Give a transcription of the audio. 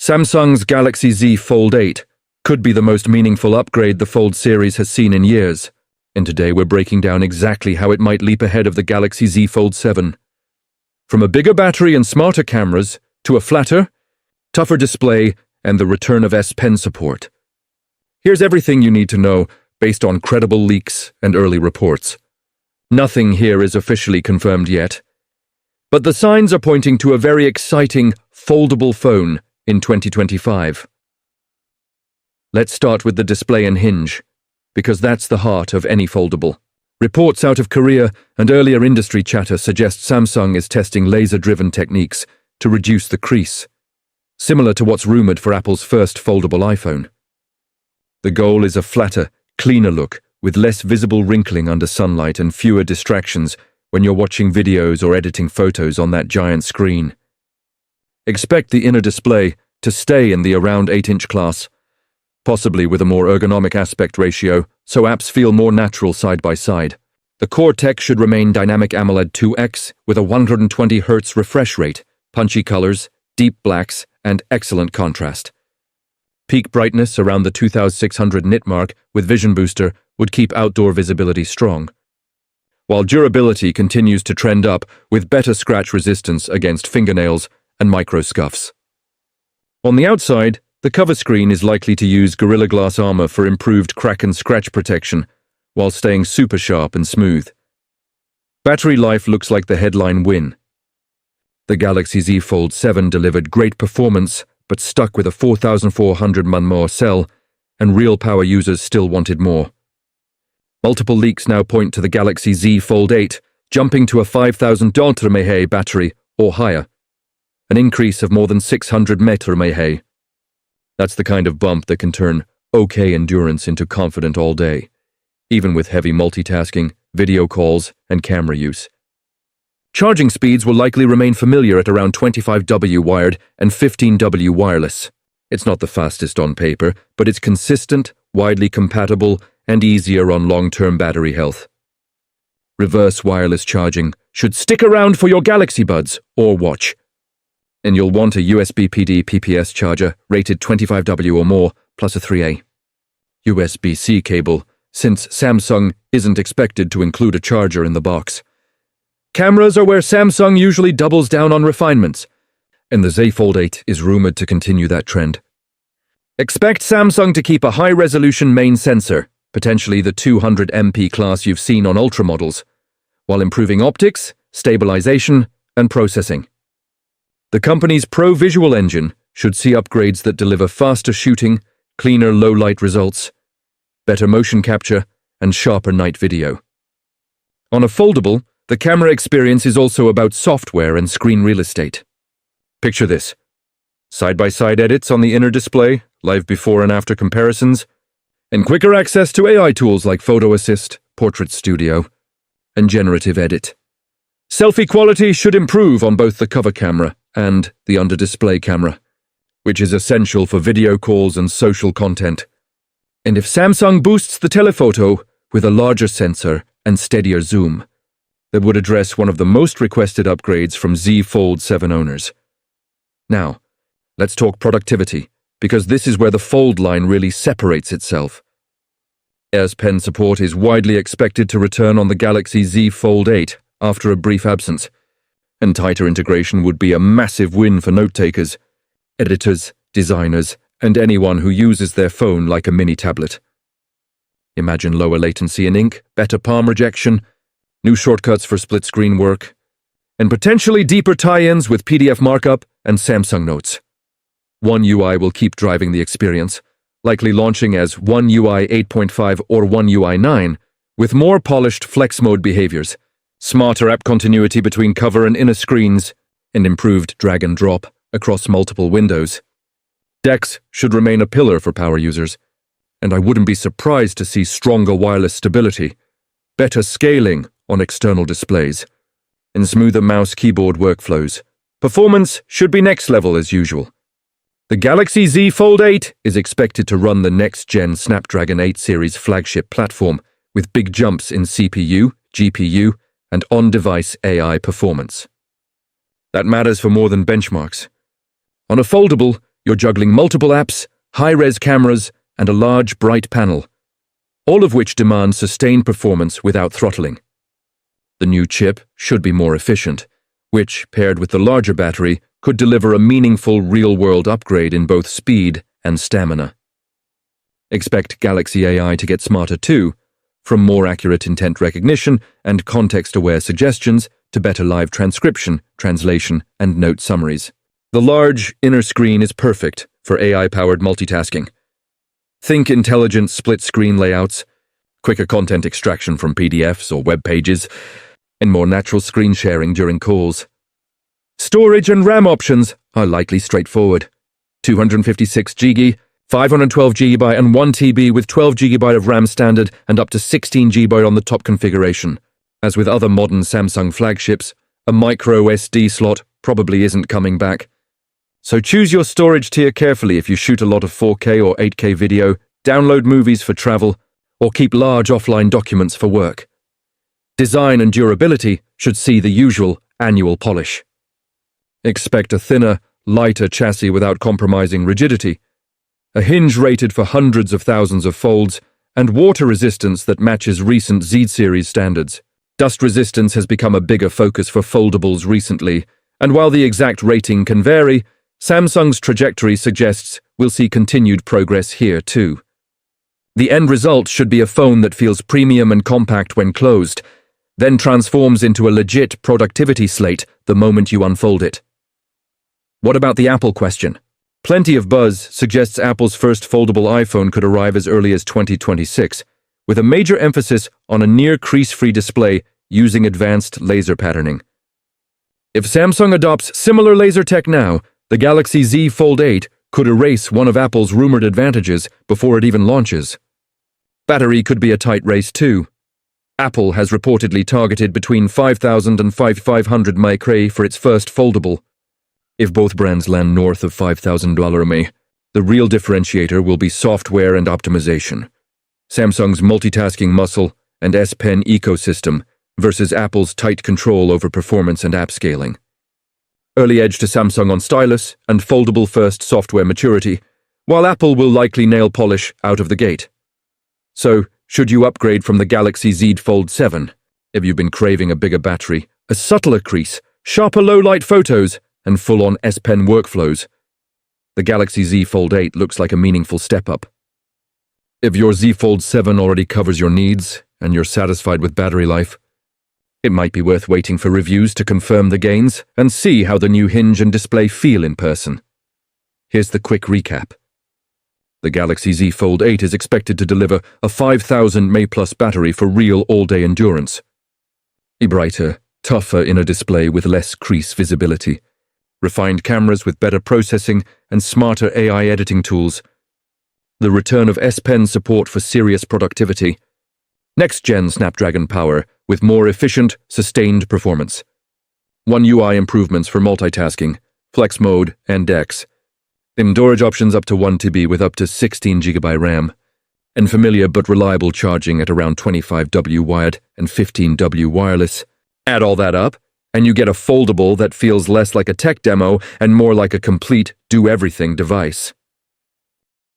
Samsung's Galaxy Z Fold 8 could be the most meaningful upgrade the Fold series has seen in years, and today we're breaking down exactly how it might leap ahead of the Galaxy Z Fold 7. From a bigger battery and smarter cameras, to a flatter, tougher display, and the return of S Pen support. Here's everything you need to know based on credible leaks and early reports. Nothing here is officially confirmed yet, but the signs are pointing to a very exciting foldable phone in 2025. Let's start with the display and hinge, because that's the heart of any foldable. Reports out of Korea and earlier industry chatter suggest Samsung is testing laser-driven techniques to reduce the crease, similar to what's rumored for Apple's first foldable iPhone. The goal is a flatter, cleaner look with less visible wrinkling under sunlight and fewer distractions when you're watching videos or editing photos on that giant screen. Expect the inner display to stay in the around 8-inch class, possibly with a more ergonomic aspect ratio, so apps feel more natural side by side. The core tech should remain Dynamic AMOLED 2X with a 120Hz refresh rate, punchy colors, deep blacks, and excellent contrast. Peak brightness around the 2600 nit mark with Vision Booster would keep outdoor visibility strong, while durability continues to trend up with better scratch resistance against fingernails and micro scuffs. On the outside, the cover screen is likely to use Gorilla Glass armor for improved crack and scratch protection, while staying super sharp and smooth. Battery life looks like the headline win. The Galaxy Z Fold 7 delivered great performance, but stuck with a 4400 mAh cell, and real power users still wanted more. Multiple leaks now point to the Galaxy Z Fold 8 jumping to a 5000 mAh battery or higher, an increase of more than 600 mAh. That's the kind of bump that can turn okay endurance into confident all day, even with heavy multitasking, video calls, and camera use. Charging speeds will likely remain familiar at around 25W wired and 15W wireless. It's not the fastest on paper, but it's consistent, widely compatible, and easier on long-term battery health. Reverse wireless charging should stick around for your Galaxy Buds or watch. And you'll want a USB PD PPS charger rated 25W or more, plus a 3A USB-C cable, since Samsung isn't expected to include a charger in the box. Cameras are where Samsung usually doubles down on refinements, and the Z Fold 8 is rumored to continue that trend. Expect Samsung to keep a high-resolution main sensor, potentially the 200MP class you've seen on Ultra models, while improving optics, stabilization, and processing. The company's Pro Visual engine should see upgrades that deliver faster shooting, cleaner low-light results, better motion capture, and sharper night video. On a foldable, the camera experience is also about software and screen real estate. Picture this: side-by-side edits on the inner display, live before and after comparisons, and quicker access to AI tools like Photo Assist, Portrait Studio, and Generative Edit. Selfie quality should improve on both the cover camera and the under-display camera, which is essential for video calls and social content. And if Samsung boosts the telephoto with a larger sensor and steadier zoom, that would address one of the most requested upgrades from Z Fold 7 owners. Now, let's talk productivity, because this is where the Fold line really separates itself. S Pen support is widely expected to return on the Galaxy Z Fold 8 after a brief absence, and tighter integration would be a massive win for note-takers, editors, designers, and anyone who uses their phone like a mini tablet. Imagine lower latency in ink, better palm rejection, new shortcuts for split-screen work, and potentially deeper tie-ins with PDF markup and Samsung Notes. One UI will keep driving the experience, likely launching as One UI 8.5 or One UI 9, with more polished flex mode behaviors, smarter app continuity between cover and inner screens, and improved drag and drop across multiple windows. DeX should remain a pillar for power users, and I wouldn't be surprised to see stronger wireless stability, better scaling on external displays, and smoother mouse-keyboard workflows. Performance should be next level as usual. The Galaxy Z Fold 8 is expected to run the next-gen Snapdragon 8 series flagship platform with big jumps in CPU, GPU, and on-device AI performance. That matters for more than benchmarks. On a foldable, you're juggling multiple apps, high-res cameras, and a large, bright panel, all of which demand sustained performance without throttling. The new chip should be more efficient, which, paired with the larger battery, could deliver a meaningful real-world upgrade in both speed and stamina. Expect Galaxy AI to get smarter too, from more accurate intent recognition and context-aware suggestions to better live transcription, translation, and note summaries. The large inner screen is perfect for AI-powered multitasking. Think intelligent split-screen layouts, quicker content extraction from PDFs or web pages, and more natural screen sharing during calls. Storage and RAM options are likely straightforward. 256GB, 512GB and 1TB with 12GB of RAM standard and up to 16GB on the top configuration. As with other modern Samsung flagships, a micro SD slot probably isn't coming back. So choose your storage tier carefully if you shoot a lot of 4K or 8K video, download movies for travel, or keep large offline documents for work. Design and durability should see the usual annual polish. Expect a thinner, lighter chassis without compromising rigidity, a hinge rated for hundreds of thousands of folds, and water resistance that matches recent Z-series standards. Dust resistance has become a bigger focus for foldables recently, and while the exact rating can vary, Samsung's trajectory suggests we'll see continued progress here too. The end result should be a phone that feels premium and compact when closed, then transforms into a legit productivity slate the moment you unfold it. What about the Apple question? Plenty of buzz suggests Apple's first foldable iPhone could arrive as early as 2026, with a major emphasis on a near crease-free display using advanced laser patterning. If Samsung adopts similar laser tech now, the Galaxy Z Fold 8 could erase one of Apple's rumored advantages before it even launches. Battery could be a tight race too. Apple has reportedly targeted between 5,000 and 5,500 mAh for its first foldable. If both brands land north of $5,000 mAh, the real differentiator will be software and optimization. Samsung's multitasking muscle and S Pen ecosystem versus Apple's tight control over performance and app scaling. Early edge to Samsung on stylus and foldable-first software maturity, while Apple will likely nail polish out of the gate. So, should you upgrade from the Galaxy Z Fold 7? If you've been craving a bigger battery, a subtler crease, sharper low-light photos, and full-on S Pen workflows, the Galaxy Z Fold 8 looks like a meaningful step up. If your Z Fold 7 already covers your needs and you're satisfied with battery life, it might be worth waiting for reviews to confirm the gains and see how the new hinge and display feel in person. Here's the quick recap. The Galaxy Z Fold 8 is expected to deliver a 5,000 mAh+ battery for real all-day endurance. A brighter, tougher inner display with less crease visibility, refined cameras with better processing and smarter AI editing tools, the return of S Pen support for serious productivity, next-gen Snapdragon power with more efficient, sustained performance, One UI improvements for multitasking, flex mode, and DeX, storage options up to 1TB with up to 16GB RAM, and familiar but reliable charging at around 25W wired and 15W wireless. Add all that up, and you get a foldable that feels less like a tech demo and more like a complete do-everything device.